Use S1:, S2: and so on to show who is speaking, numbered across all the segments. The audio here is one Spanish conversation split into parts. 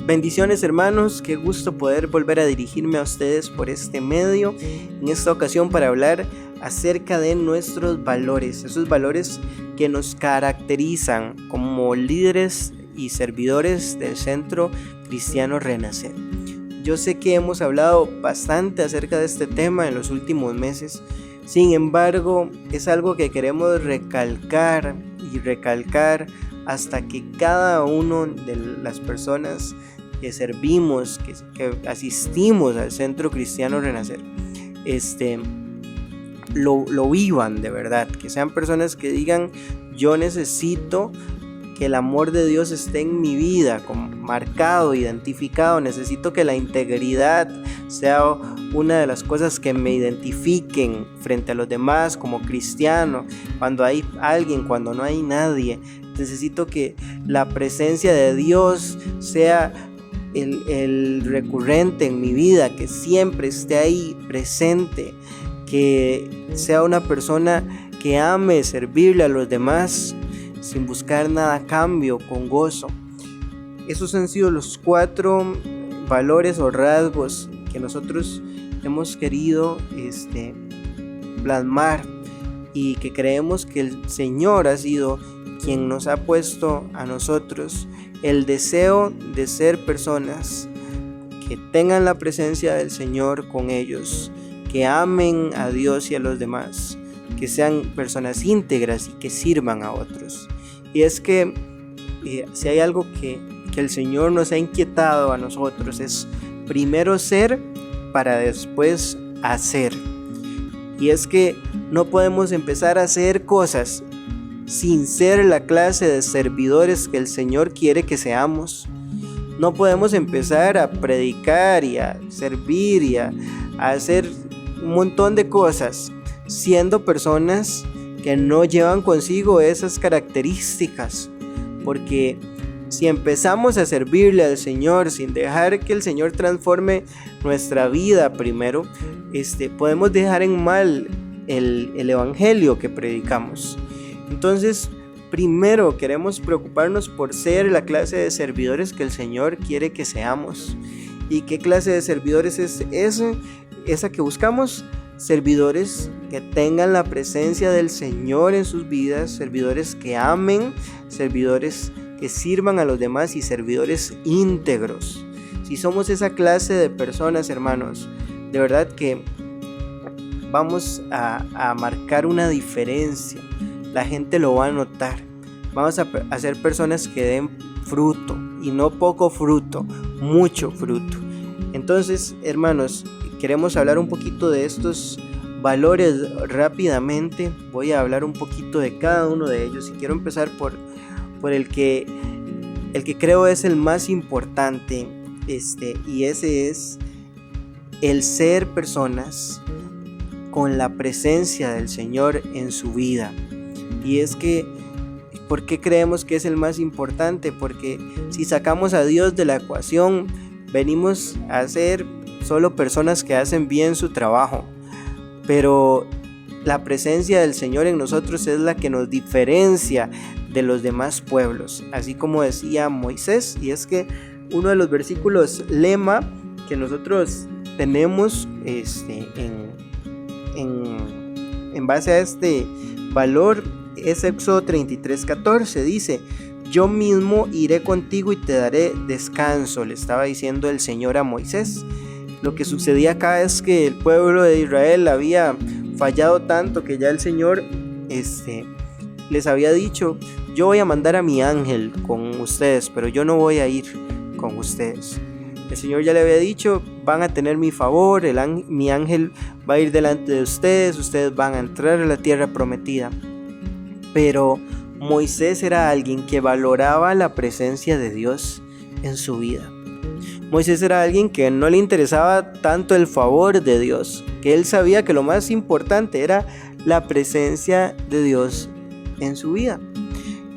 S1: Bendiciones, hermanos, qué gusto poder volver a dirigirme a ustedes por este medio, en esta ocasión para hablar acerca de nuestros valores, esos valores que nos caracterizan como líderes y servidores del Centro Cristiano Renacer. Yo sé que hemos hablado bastante acerca de este tema en los últimos meses, sin embargo, es algo que queremos recalcar hasta que cada uno de las personas que servimos, que asistimos al Centro Cristiano Renacer, lo vivan de verdad, que sean personas que digan: yo necesito que el amor de Dios esté en mi vida, marcado, identificado. Necesito que la integridad sea una de las cosas que me identifiquen frente a los demás como cristiano, cuando hay alguien, cuando no hay nadie. Necesito que la presencia de Dios sea el recurrente en mi vida, que siempre esté ahí presente, que sea una persona que ame servirle a los demás sin buscar nada a cambio, con gozo. Esos han sido los 4 valores o rasgos que nosotros hemos querido plasmar, y que creemos que el Señor ha sido quien nos ha puesto a nosotros el deseo de ser personas que tengan la presencia del Señor con ellos, que amen a Dios y a los demás, que sean personas íntegras y que sirvan a otros. Y es que si hay algo que el Señor nos ha inquietado a nosotros, es primero ser para después hacer. Y es que no podemos empezar a hacer cosas sin ser la clase de servidores que el Señor quiere que seamos. No podemos empezar a predicar y a servir y a hacer un montón de cosas siendo personas que no llevan consigo esas características, porque si empezamos a servirle al Señor sin dejar que el Señor transforme nuestra vida primero, podemos dejar en mal el evangelio que predicamos. Entonces, primero queremos preocuparnos por ser la clase de servidores que el Señor quiere que seamos. ¿Y qué clase de servidores es esa que buscamos? Servidores que tengan la presencia del Señor en sus vidas, servidores que amen, servidores que sirvan a los demás y servidores íntegros. Si somos esa clase de personas, hermanos, de verdad que vamos a marcar una diferencia. La gente lo va a notar. Vamos a ser personas que den fruto, y no poco fruto, mucho fruto. Entonces, hermanos, queremos hablar un poquito de estos valores rápidamente. Voy a hablar un poquito de cada uno de ellos, y quiero empezar por el que creo es el más importante, y ese es el ser personas con la presencia del Señor en su vida. Y es que, ¿por qué creemos que es el más importante? Porque si sacamos a Dios de la ecuación, venimos a ser solo personas que hacen bien su trabajo. Pero la presencia del Señor en nosotros es la que nos diferencia de los demás pueblos, así como decía Moisés. Y es que uno de los versículos lema que nosotros tenemos en base a este valor es Éxodo 33:14. Dice: yo mismo iré contigo y te daré descanso. Le estaba diciendo el Señor a Moisés. Lo que sucedía acá es que el pueblo de Israel había fallado tanto que ya el Señor les había dicho: yo voy a mandar a mi ángel con ustedes, pero yo no voy a ir con ustedes. El Señor ya le había dicho: van a tener mi favor, mi ángel va a ir delante de ustedes van a entrar a la tierra prometida. Pero Moisés era alguien que valoraba la presencia de Dios en su vida. Moisés era alguien que no le interesaba tanto el favor de Dios, que él sabía que lo más importante era la presencia de Dios en su vida.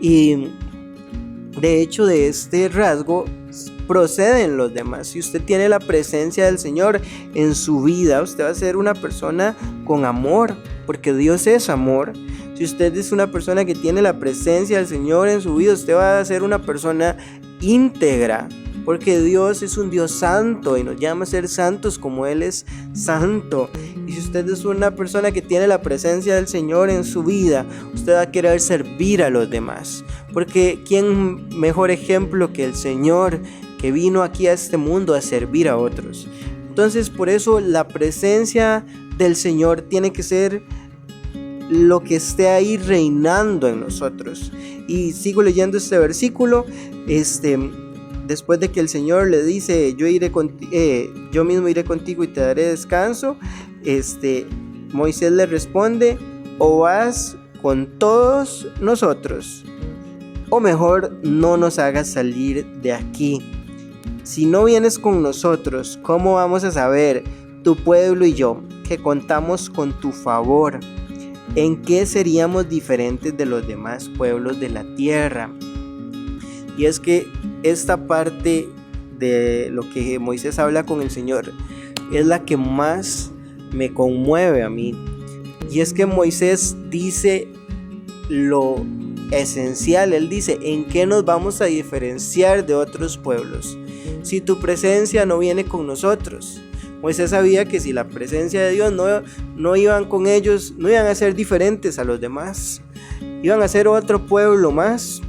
S1: Y de hecho, de este rasgo proceden los demás. Si usted tiene la presencia del Señor en su vida, usted va a ser una persona con amor, porque Dios es amor. Si usted es una persona que tiene la presencia del Señor en su vida, usted va a ser una persona íntegra, porque Dios es un Dios santo y nos llama a ser santos como Él es santo. Y si usted es una persona que tiene la presencia del Señor en su vida, usted va a querer servir a los demás, porque ¿quién mejor ejemplo que el Señor, que vino aquí a este mundo a servir a otros? Entonces, por eso la presencia del Señor tiene que ser lo que esté ahí reinando en nosotros. Y sigo leyendo este versículo, después de que el Señor le dice, yo mismo iré contigo y te daré descanso, Moisés le responde, o vas con todos nosotros, o mejor no nos hagas salir de aquí. Si no vienes con nosotros, ¿cómo vamos a saber, tu pueblo y yo, que contamos con tu favor? ¿En qué seríamos diferentes de los demás pueblos de la tierra? Y es que esta parte de lo que Moisés habla con el Señor es la que más me conmueve a mí. Y es que Moisés dice lo esencial. Él dice, ¿en qué nos vamos a diferenciar de otros pueblos si tu presencia no viene con nosotros? Moisés sabía que si la presencia de Dios no iban con ellos, no iban a ser diferentes a los demás, iban a ser otro pueblo más.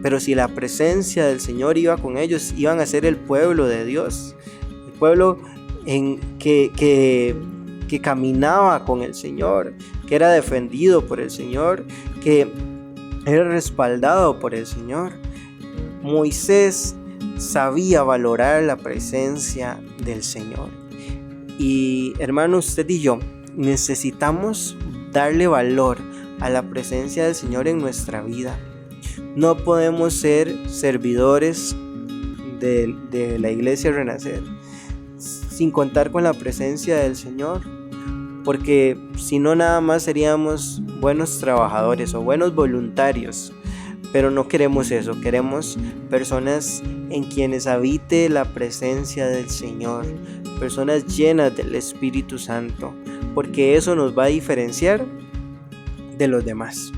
S1: Pero si la presencia del Señor iba con ellos, iban a ser el pueblo de Dios, el pueblo que caminaba con el Señor, que era defendido por el Señor, que era respaldado por el Señor. Moisés sabía valorar la presencia del Señor. Y hermanos, usted y yo necesitamos darle valor a la presencia del Señor en nuestra vida. No podemos ser servidores de la Iglesia Renacer sin contar con la presencia del Señor, porque si no, nada más seríamos buenos trabajadores o buenos voluntarios. Pero no queremos eso, queremos personas en quienes habite la presencia del Señor, personas llenas del Espíritu Santo, porque eso nos va a diferenciar de los demás.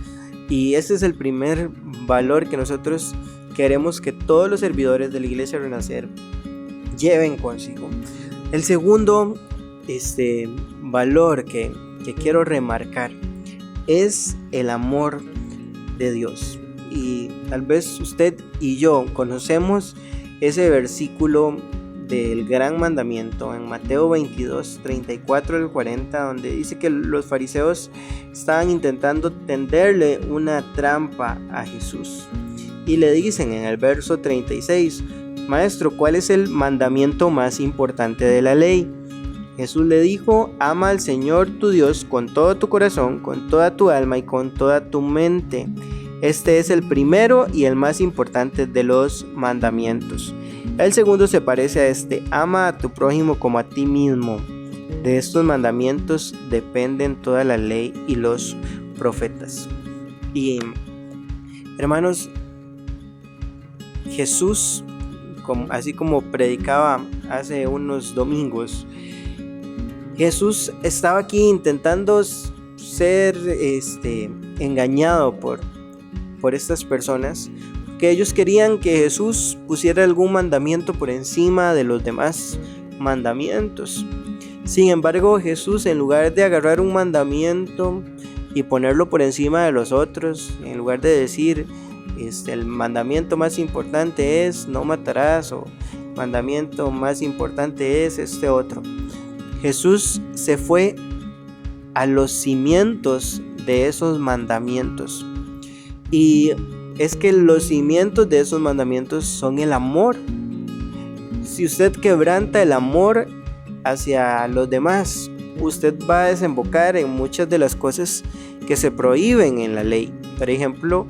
S1: Y este es el primer valor que nosotros queremos que todos los servidores de la Iglesia Renacer lleven consigo. El segundo valor que quiero remarcar es el amor de Dios. Y tal vez usted y yo conocemos ese versículo del gran mandamiento en Mateo 22, 34 al 40, donde dice que los fariseos estaban intentando tenderle una trampa a Jesús. Y le dicen en el verso 36, Maestro, ¿cuál es el mandamiento más importante de la ley? Jesús le dijo, ama al Señor tu Dios con todo tu corazón, con toda tu alma y con toda tu mente. Este es el primero y el más importante de los mandamientos. El segundo se parece a este, ama a tu prójimo como a ti mismo. De estos mandamientos dependen toda la ley y los profetas. Y hermanos, Jesús, así como predicaba hace unos domingos, Jesús estaba aquí intentando ser engañado por estas personas, que ellos querían que Jesús pusiera algún mandamiento por encima de los demás mandamientos. Sin embargo, Jesús, en lugar de agarrar un mandamiento y ponerlo por encima de los otros, en lugar de decir el mandamiento más importante es no matarás, o el mandamiento más importante es este otro, Jesús se fue a los cimientos de esos mandamientos. Y es que los cimientos de esos mandamientos son el amor. Si usted quebranta el amor hacia los demás, usted va a desembocar en muchas de las cosas que se prohíben en la ley. Por ejemplo,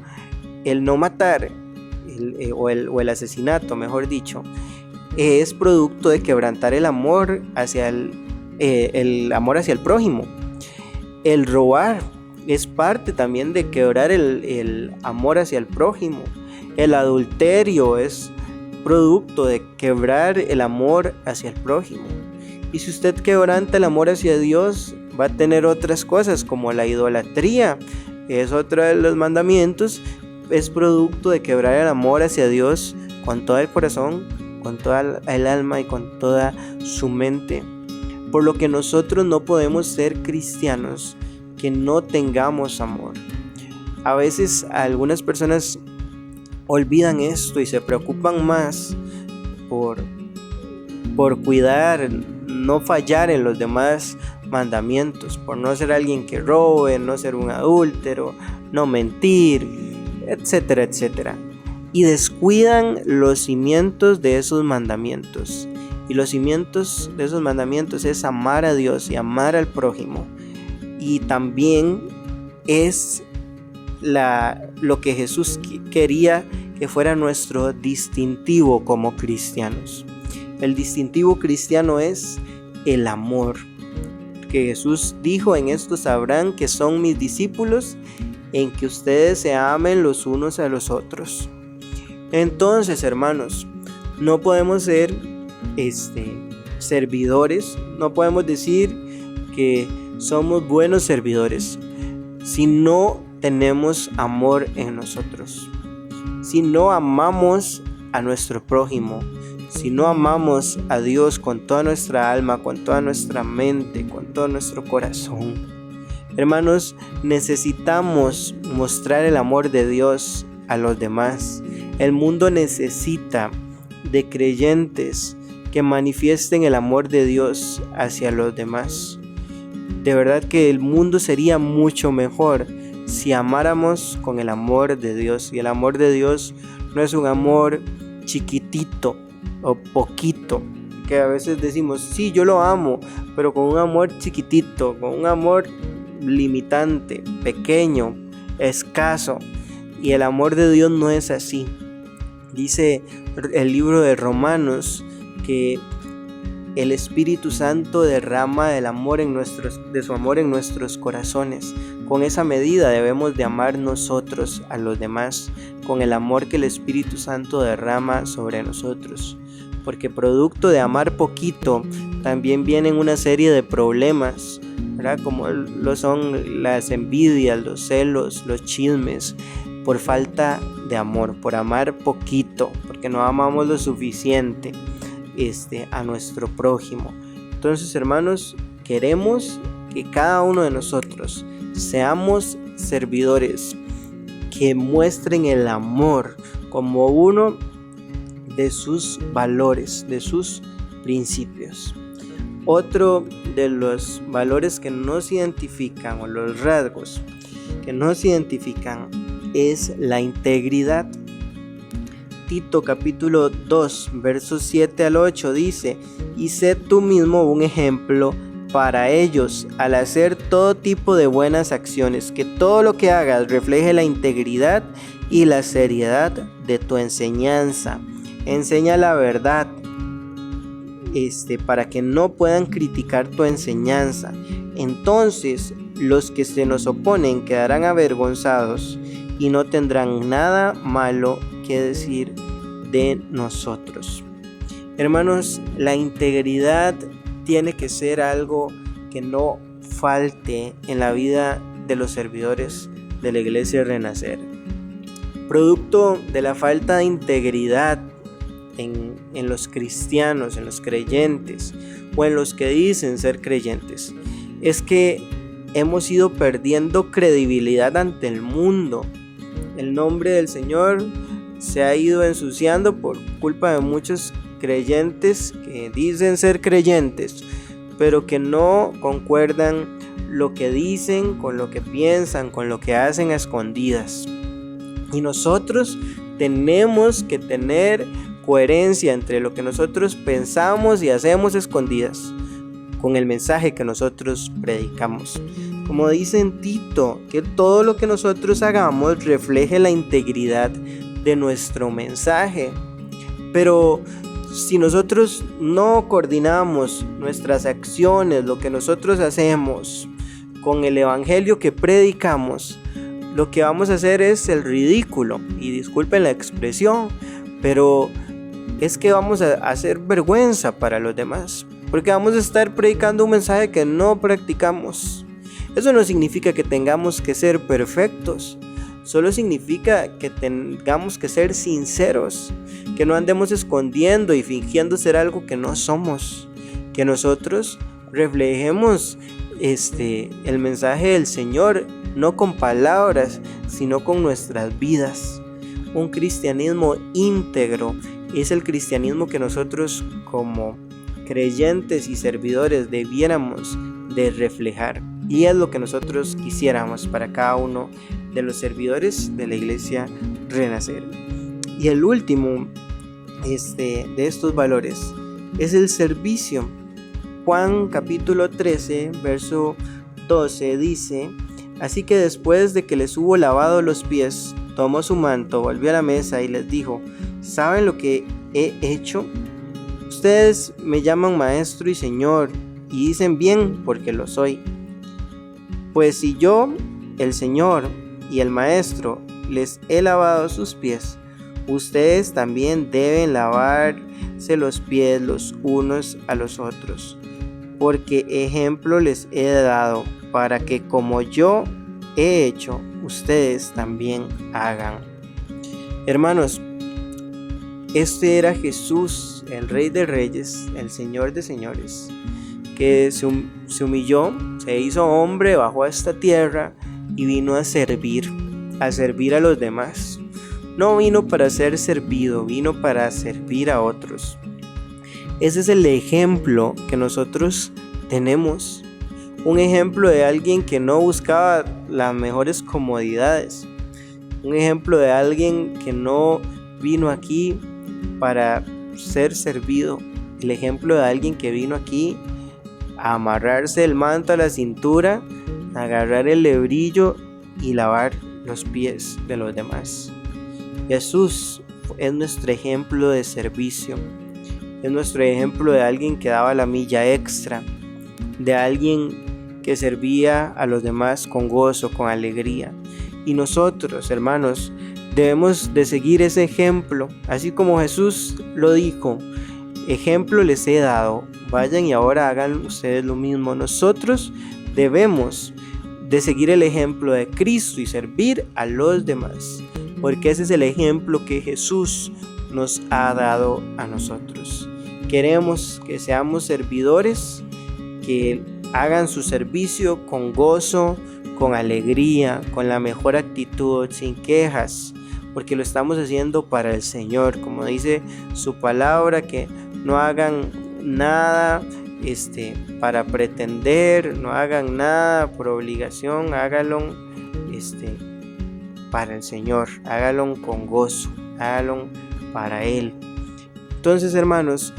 S1: el no matar o el asesinato, mejor dicho, es producto de quebrantar el amor hacia el amor hacia el prójimo. El robar es parte también de quebrar el amor hacia el prójimo. El adulterio es producto de quebrar el amor hacia el prójimo. Y si usted quebranta el amor hacia Dios, va a tener otras cosas como la idolatría. Es otro de los mandamientos. Es producto de quebrar el amor hacia Dios con todo el corazón, con toda el alma y con toda su mente. Por lo que nosotros no podemos ser cristianos que no tengamos amor. A veces algunas personas olvidan esto y se preocupan más por cuidar, no fallar en los demás mandamientos, por no ser alguien que robe, no ser un adúltero, no mentir, etcétera, etcétera. Y descuidan los cimientos de esos mandamientos. Y los cimientos de esos mandamientos es amar a Dios y amar al prójimo. Y también es lo que Jesús quería que fuera nuestro distintivo como cristianos. El distintivo cristiano es el amor. Que Jesús dijo: en esto sabrán que son mis discípulos, en que ustedes se amen los unos a los otros. Entonces, hermanos, no podemos ser servidores, no podemos decir que somos buenos servidores si no tenemos amor en nosotros, si no amamos a nuestro prójimo, si no amamos a Dios con toda nuestra alma, con toda nuestra mente, con todo nuestro corazón. Hermanos, necesitamos mostrar el amor de Dios a los demás. El mundo necesita de creyentes que manifiesten el amor de Dios hacia los demás. De verdad que el mundo sería mucho mejor si amáramos con el amor de Dios. Y el amor de Dios no es un amor chiquitito o poquito, que a veces decimos: sí, yo lo amo, pero con un amor chiquitito, con un amor limitante, pequeño, escaso. Y el amor de Dios no es así. Dice el libro de Romanos que el Espíritu Santo derrama de su amor en nuestros corazones. Con esa medida debemos de amar nosotros a los demás, con el amor que el Espíritu Santo derrama sobre nosotros. Porque producto de amar poquito también vienen una serie de problemas, ¿verdad? Como lo son las envidias, los celos, los chismes, por falta de amor, por amar poquito, porque no amamos lo suficiente a nuestro prójimo. Entonces, hermanos, queremos que cada uno de nosotros seamos servidores que muestren el amor como uno de sus valores, de sus principios. Otro de los valores que nos identifican, o los rasgos que nos identifican, es la integridad. Tito capítulo 2 versos 7 al 8 dice: y sé tú mismo un ejemplo para ellos al hacer todo tipo de buenas acciones, que todo lo que hagas refleje la integridad y la seriedad de tu enseñanza. Enseña la verdad, para que no puedan criticar tu enseñanza. Entonces los que se nos oponen quedarán avergonzados y no tendrán nada malo que decir de nosotros. Hermanos, la integridad tiene que ser algo que no falte en la vida de los servidores de la Iglesia Renacer. Producto de la falta de integridad en los cristianos, en los creyentes o en los que dicen ser creyentes, es que hemos ido perdiendo credibilidad ante el mundo. El nombre del Señor se ha ido ensuciando por culpa de muchos creyentes que dicen ser creyentes, pero que no concuerdan lo que dicen con lo que piensan, con lo que hacen a escondidas. Y nosotros tenemos que tener coherencia entre lo que nosotros pensamos y hacemos escondidas con el mensaje que nosotros predicamos. Como dice en Tito, que todo lo que nosotros hagamos refleje la integridad de nuestro mensaje. Pero si nosotros no coordinamos nuestras acciones, lo que nosotros hacemos, con el evangelio que predicamos, lo que vamos a hacer es el ridículo. Y disculpen la expresión, pero es que vamos a hacer vergüenza para los demás, porque vamos a estar predicando un mensaje que no practicamos. Eso no significa que tengamos que ser perfectos, solo significa que tengamos que ser sinceros, que no andemos escondiendo y fingiendo ser algo que no somos, que nosotros reflejemos el mensaje del Señor, no con palabras, sino con nuestras vidas. Un cristianismo íntegro es el cristianismo que nosotros como creyentes y servidores debiéramos de reflejar, y es lo que nosotros quisiéramos para cada uno de los servidores de la Iglesia Renacer. Y el último de estos valores es el servicio. Juan capítulo 13 verso 12 dice: así que después de que les hubo lavado los pies, tomó su manto, volvió a la mesa y les dijo: ¿saben lo que he hecho? Ustedes me llaman maestro y señor, y dicen bien porque lo soy. Pues si yo, el Señor y el Maestro, les he lavado sus pies, ustedes también deben lavarse los pies los unos a los otros, porque ejemplo les he dado, para que como yo he hecho, ustedes también hagan. Hermanos, este era Jesús, el Rey de Reyes, el Señor de Señores, que se humilló, se hizo hombre, bajó a esta tierra y vino a servir a los demás. No vino para ser servido, vino para servir a otros. Ese es el ejemplo que nosotros tenemos. Un ejemplo de alguien que no buscaba las mejores comodidades. Un ejemplo de alguien que no vino aquí para ser servido. El ejemplo de alguien que vino aquí a amarrarse el manto a la cintura, agarrar el lebrillo y lavar los pies de los demás. Jesús es nuestro ejemplo de servicio, es nuestro ejemplo de alguien que daba la milla extra, de alguien que servía a los demás con gozo, con alegría. Y nosotros, hermanos, debemos de seguir ese ejemplo, así como Jesús lo dijo: ejemplo les he dado, vayan y ahora hagan ustedes lo mismo. Nosotros debemos de seguir el ejemplo de Cristo y servir a los demás, porque ese es el ejemplo que Jesús nos ha dado a nosotros. Queremos que seamos servidores, que hagan su servicio con gozo, con alegría, con la mejor actitud, sin quejas, porque lo estamos haciendo para el Señor, como dice su palabra, que no hagan nada para pretender, no hagan nada por obligación, háganlo para el Señor, háganlo con gozo, háganlo para Él. Entonces, hermanos,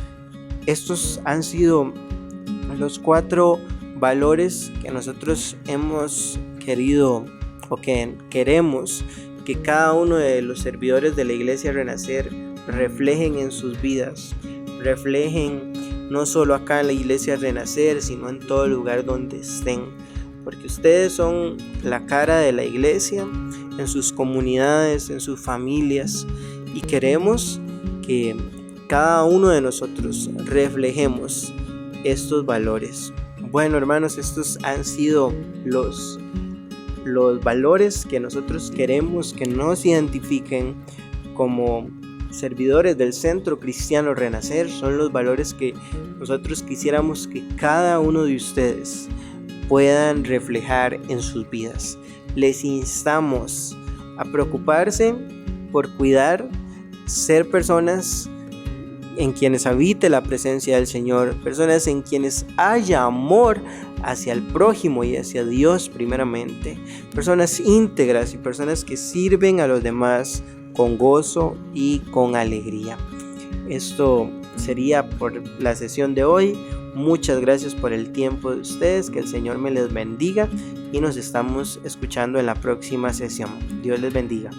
S1: estos han sido los 4 valores que nosotros hemos querido o que queremos que cada uno de los servidores de la Iglesia Renacer reflejen en sus vidas, reflejen no solo acá en la Iglesia Renacer, sino en todo lugar donde estén, porque ustedes son la cara de la iglesia en sus comunidades, en sus familias, y queremos que cada uno de nosotros reflejemos estos valores. Bueno, hermanos, estos han sido los valores que nosotros queremos que nos identifiquen como servidores del Centro Cristiano Renacer. Son los valores que nosotros quisiéramos que cada uno de ustedes puedan reflejar en sus vidas. Les instamos a preocuparse por cuidar, ser personas en quienes habite la presencia del Señor, personas en quienes haya amor hacia el prójimo y hacia Dios primeramente, personas íntegras y personas que sirven a los demás con gozo y con alegría. Esto sería por la sesión de hoy. Muchas gracias por el tiempo de ustedes, que el Señor me les bendiga y nos estamos escuchando en la próxima sesión. Dios les bendiga.